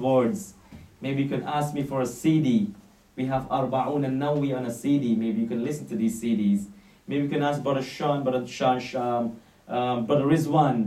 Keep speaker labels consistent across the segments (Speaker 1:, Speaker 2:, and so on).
Speaker 1: boards. Maybe you can ask me for a CD. We have Arba'un al-Nawawi on a CD. Maybe you can listen to these CDs. Maybe you can ask Brother Brother Rizwan.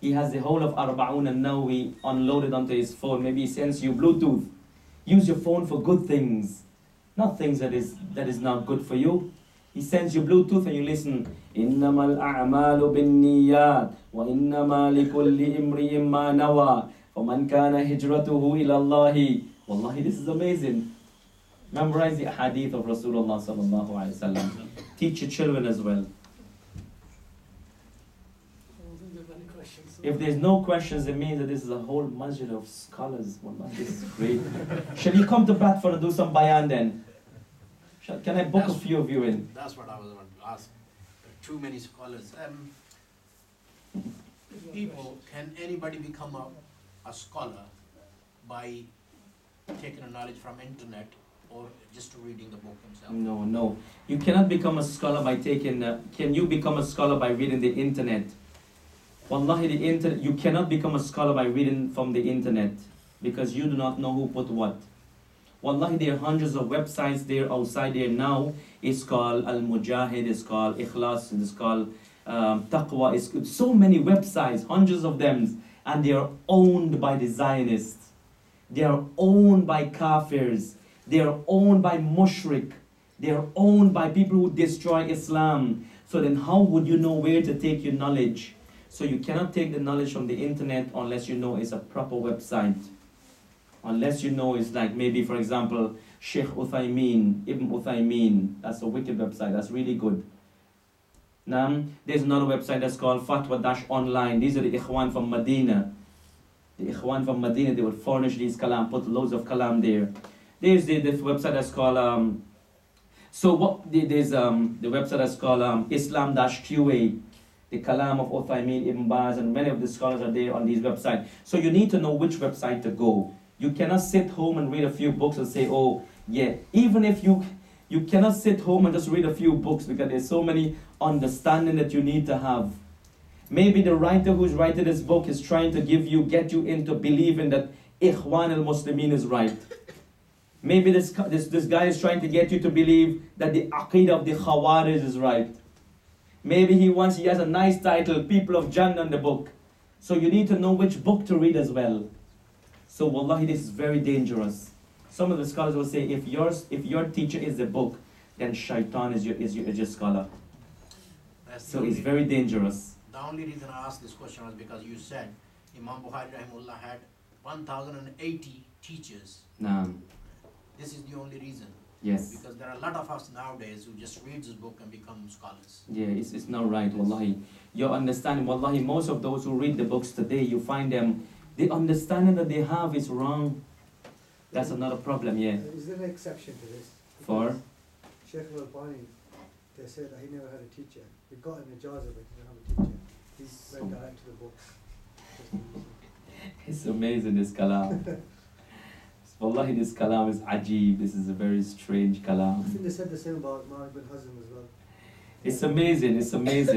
Speaker 1: He has the whole of Arba'un al-Nawawi unloaded onto his phone. Maybe he sends you Bluetooth. Use your phone for good things, not things that is not good for you. He sends you Bluetooth and you listen. إِنَّمَا الْأَعْمَالُ بِالنِّيَّاتِ وَإِنَّمَا لِكُلِّ إِمْرِئٍ مَّا نَوَى فَمَنْ كَانَ هِجْرَتُهُ إِلَى اللَّهِ. Wallahi, this is amazing. Memorize the Ahadeeth of Rasoolullah sallallahu alayhi wa sallam. Teach your children as well. If there's no questions, it means that this is a whole masjid of scholars. Wallahi, this is great. Shall you come to Bradford and do some bayan then? Can I book a few of you in?
Speaker 2: That's what I was about to ask. Too many scholars. Can anybody become a scholar by taking a knowledge from internet or just reading the book himself?
Speaker 1: No. You cannot become a scholar by taking... can you become a scholar by reading the internet? Wallahi, the internet, you cannot become a scholar by reading from the internet because you do not know who put what. Wallahi, there are hundreds of websites there outside there now. It's called Al-Mujahid, it's called Ikhlas, it's called Taqwa. It's so many websites, hundreds of them, and they are owned by the Zionists. They are owned by Kafirs. They are owned by Mushrik. They are owned by people who destroy Islam. So then how would you know where to take your knowledge? So you cannot take the knowledge from the internet unless you know it's a proper website. Unless you know it's like maybe, for example, Shaykh Ibn Uthaymeen. That's a wicked website. That's really good. Now, there's another website that's called Fatwa-Online. These are the Ikhwan from Medina. The Ikhwan from Medina, they would furnish these kalam, put loads of kalam there. There's the website that's called... there's the website that's called Islam-QA. The kalam of Uthaymeen, Ibn Baz, and many of the scholars are there on these websites. So you need to know which website to go. You cannot sit home and read a few books and say, oh, yeah. Even if you cannot sit home and just read a few books because there's so many understanding that you need to have. Maybe the writer who's writing this book is trying to get you into believing that Ikhwan al-Muslimin is right. Maybe this guy is trying to get you to believe that the Aqidah of the Khawarij is right. Maybe he has a nice title, People of Jannah in the book. So you need to know which book to read as well. So wallahi, this is very dangerous. Some of the scholars will say, if your teacher is the book, then shaitan is your scholar. So it's very dangerous.
Speaker 2: The only reason I asked this question was because you said Imam Bukhari rahimahullah had 1,080 teachers.
Speaker 1: Naam.
Speaker 2: This is the only reason.
Speaker 1: Yes.
Speaker 2: Because there are a lot of us nowadays who just read this book and become scholars.
Speaker 1: Yeah, it's not right, wallahi. Your understanding, wallahi, most of those who read the books today, you find them, the understanding that they have is wrong. That's another problem, yeah.
Speaker 3: Is there an exception to this?
Speaker 1: For?
Speaker 3: Shaykh Al-Bukhari, they said that he never had a teacher. He got an ijazah, but he didn't have a teacher. He went direct to the books.
Speaker 1: It's amazing, this kalam. Wallahi, this kalam is ajib. This is a very strange kalam.
Speaker 3: I think they said the same about Malik bin Hazm as well.
Speaker 1: It's amazing,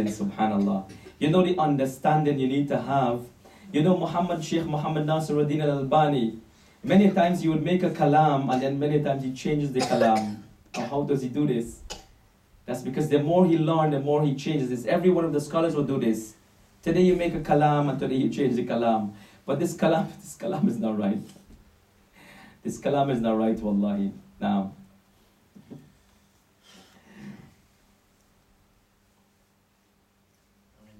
Speaker 1: subhanallah. You know the understanding you need to have. You know Sheikh Muhammad Nasiruddin al-Albani, many times he would make a kalam and then many times he changes the kalam. Now, how does he do this? That's because the more he learns, the more he changes this. Every one of the scholars will do this. Today you make a kalam and today you change the kalam. But this kalam is not right. This kalam is not right, wallahi. Now,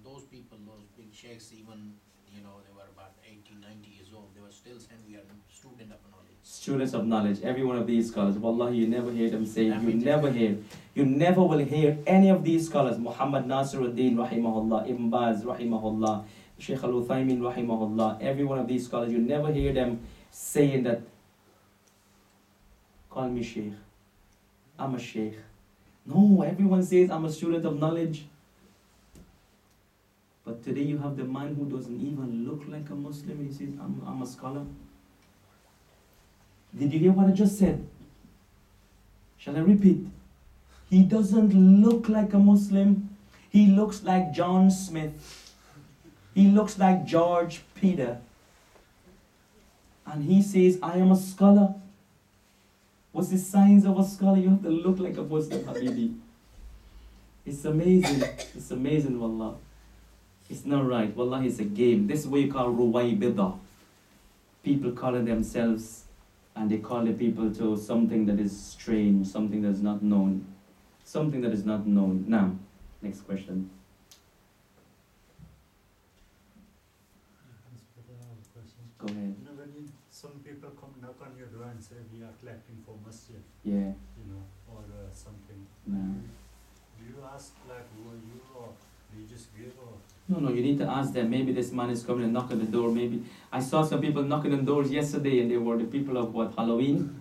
Speaker 2: those people, those big sheikhs, even, they were about 80, 90 years old, they were still saying we are student of knowledge.
Speaker 1: Students of knowledge, every one of these scholars, wallahi, you never hear them say, you never will hear any of these scholars, Muhammad Nasiruddin, rahimahullah, Ibn Baz, rahimahullah, Shaykh Al-Uthaymeen, rahimahullah, every one of these scholars, you never hear them saying that, call me Shaykh, I'm a Shaykh. No, everyone says I'm a student of knowledge. But today you have the man who doesn't even look like a Muslim. He says, I'm a scholar. Did you hear what I just said? Shall I repeat? He doesn't look like a Muslim. He looks like John Smith. He looks like George Peter. And he says, I am a scholar. What's the signs of a scholar? You have to look like a Muslim, Habibi. It's amazing. It's amazing, wallah. It's not right. Wallah, it's a game. This is what you call ruwaybidah. People calling themselves, and they call the people to something that is strange, something that is not known. Something that is not known. Now, next question. Go ahead.
Speaker 4: You know, when some people come knock on your door and say we are collecting for masjid,
Speaker 1: Yeah.
Speaker 4: you know, or something.
Speaker 1: No.
Speaker 4: Do you ask like who are you, or do you just give, or?
Speaker 1: No, you need to ask them. Maybe this man is coming and knocking the door. Maybe I saw some people knocking on doors yesterday, and they were the people of what, Halloween?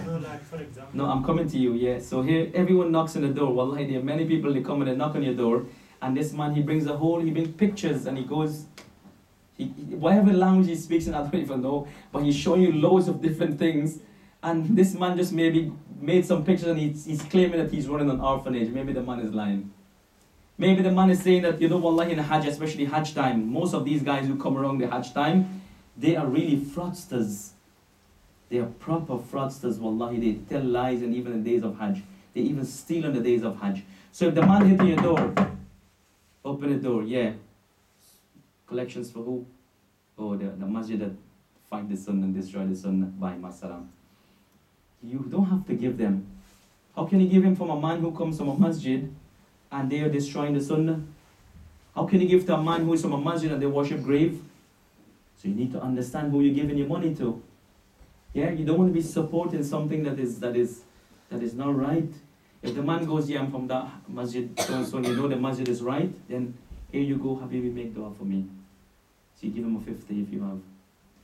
Speaker 4: No, like for example.
Speaker 1: No, I'm coming to you. Yeah. So here, everyone knocks on the door. Wallahi, there are many people. They come and they knock on your door, and this man he brings pictures, and he goes. Whatever language he speaks in, I don't even know, but he's showing you loads of different things. And this man just maybe made some pictures and he's claiming that he's running an orphanage. Maybe the man is lying. Maybe the man is saying that, you know, wallahi, in Hajj, especially Hajj time, most of these guys who come around the Hajj time, they are really fraudsters. They are proper fraudsters, wallahi. They tell lies, and even in days of Hajj. They even steal on the days of Hajj. So if the man hit your door, open the door, yeah. Collections for who? Oh, the masjid that fight the sunnah and destroy the sunnah by masalam. You don't have to give them. How can you give him from a man who comes from a masjid and they are destroying the sunnah? How can you give to a man who is from a masjid and they worship grave? So you need to understand who you're giving your money to. Yeah, you don't want to be supporting something that is not right. If the man goes, yeah, I'm from the masjid, so you know the masjid is right, then here you go, Habibi, make dua for me. So you give him a 50 if you have.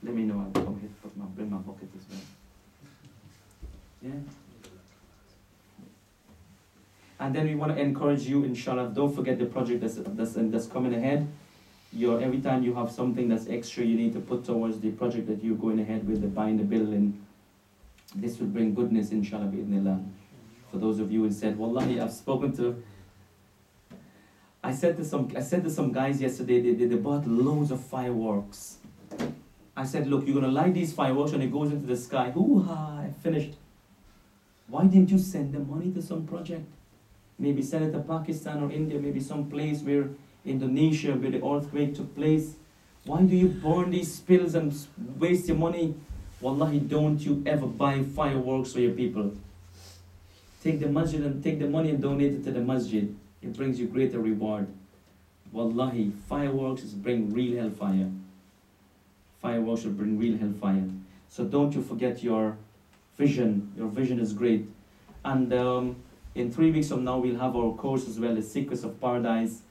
Speaker 1: Let me know, I'll come here, bring my pocket as well. Yeah. And then we want to encourage you, inshallah, don't forget the project that's coming ahead. Every time you have something that's extra, you need to put towards the project that you're going ahead with, the buying the building. This will bring goodness, inshallah, bi'idhnillah. For those of you who said, wallahi, I've spoken to, I said to some guys yesterday, they bought loads of fireworks. I said, look, you're going to light these fireworks and it goes into the sky. Hoo-ha, I finished. Why didn't you send the money to some project? Maybe send it to Pakistan or India, maybe some place where Indonesia, where the earthquake took place. Why do you burn these spills and waste your money? Wallahi, don't you ever buy fireworks for your people. Take the masjid and take the money and donate it to the masjid. It brings you greater reward. Wallahi, fireworks bring real hellfire. Fireworks will bring real hellfire. So don't you forget your vision. Your vision is great. And in 3 weeks from now, we'll have our course as well, the Secrets of Paradise.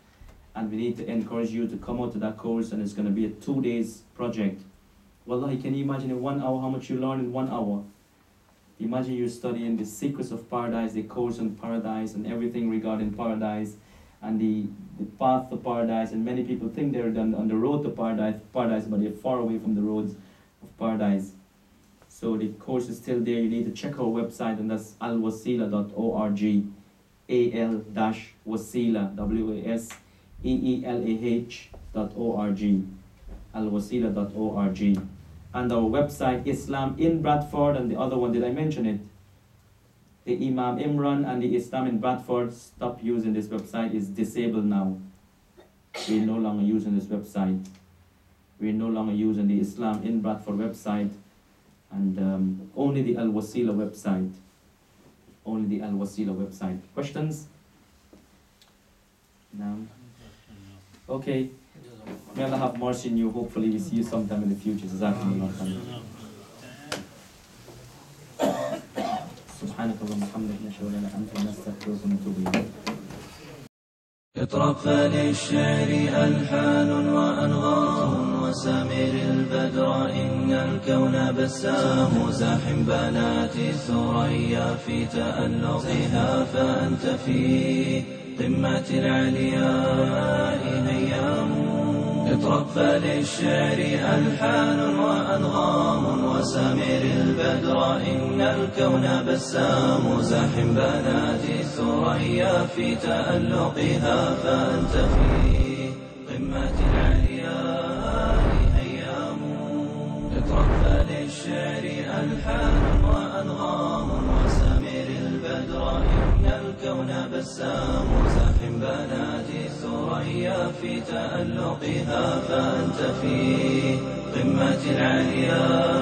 Speaker 1: And we need to encourage you to come out to that course, and it's going to be a 2 days project. Wallahi, can you imagine in 1 hour how much you learn in 1 hour? Imagine you're studying the Secrets of Paradise, the course on paradise, and everything regarding paradise, and the path to paradise. And many people think they're on the road to paradise, but they're far away from the roads of paradise. So the course is still there. You need to check our website, and that's al-waseelah.org. al-waseelah, waseelah.org. alwaseelah.org. And our website, Islam in Bradford, and the other one, did I mention it? The Imam Imran and the Islam in Bradford, stop using this website, is disabled now. We're no longer using this website. We're no longer using the Islam in Bradford website, and only the Alwaseelah website. Only the Alwaseelah website. Questions? No? Okay. May Allah have mercy on you. Hopefully we see you sometime in the future. Jazakumullah khairan. سبحانك اللهم وبحمدك نشهد ان لا اله الا انت نستغفرك ونتوب اليك.
Speaker 5: اطرق للشعر ألحان وأنغام وسامر البدر إن الكون بسام زاحم بنات الثريا في تألقها فأنت في قمة العلياء هيام. اطرق فللشعر ألحان وأنغام وسامر البدر إن الكون بسام زاحم بنات الثريا في تألقها فأنت في قمة العلياء هيام. اطرق الشعر ألحان وأنغام وسمر البدر إن الكون بسام زاحم بنات الثريا في تألقها فأنت في قمة العليا